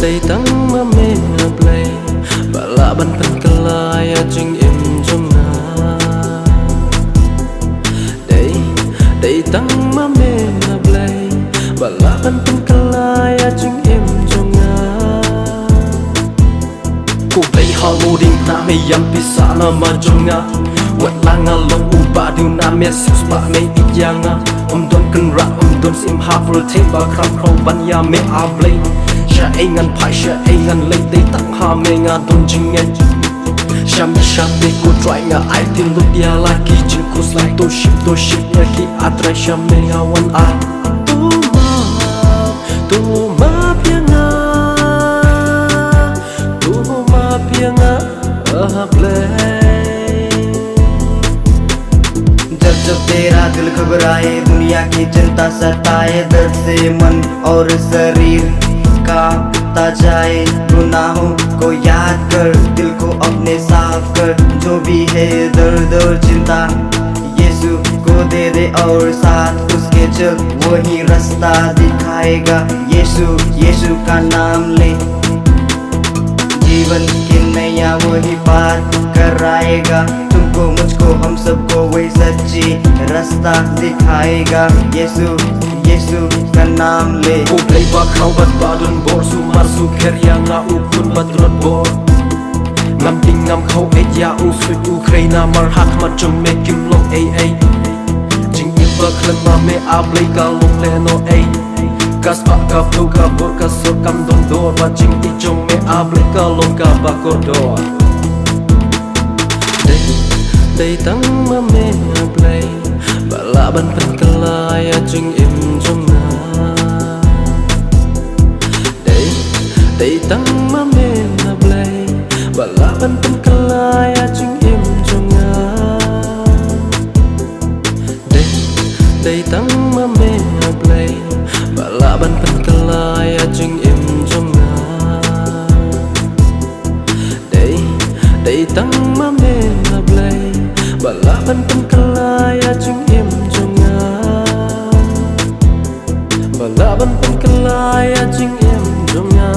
Đây Tang Mame Blei bala ban pen kalaya jing im jong na. Đây Tang Mame Blei bala ban pen kalaya jing im jong na. Ku Blei halu ding na me yam pisa na ma jong na. Wat langa long uba du na me sus ba me ityanga. Don kan ra don sim ha pro te ba kram kro Wanniang me a Blei. Sha ngan phai sha ngan lấy Đây Tang ha me nga don jing en. Sham me ko try nga ai tin lu dia la ki jin ko slide to ship ya ki atra sham me nga one eye. Tu ma pianga Blei. जब तेरा दिल घबराए दुनिया की चिंता सताए दर्द से मन और शरीर कांपता जाए गुनाहों को याद कर दिल को अपने साफ कर जो भी है दर्द और चिंता यीशु को दे दे और साथ उसके चल वही रास्ता दिखाएगा यीशु का नाम ले जीवन की नैया वही पार कराएगा तुमको मुझको हम सबको वही सच्ची रास्ता दिखाएगा यीशु का नाम ले. Ku Blei ba khau bat ba don bor su ma su kheria nga u kun bat rot bor ngam ting ngam khau e ya u su Ukraina mar hak ma chum me kim lo ai jing im ba khlan ma me a Blei ka lo le no ai kas pa ka fu ka bor ka so kam don dor ba jing I chom me a Blei ka lo ka ba ko dor. Đây Tang Mame Blei bala ban pen kalaya jing im jong na. Đây Tang Mame Blei bala ban pen kalaya jing im jong na. Đây Tang Mame Blei bala ban pen kalaya jing im jong na. Đây Tang Mame Blei bala ban pen kalaya jing im jong na. Bala ban pen kalaya jing im jong na.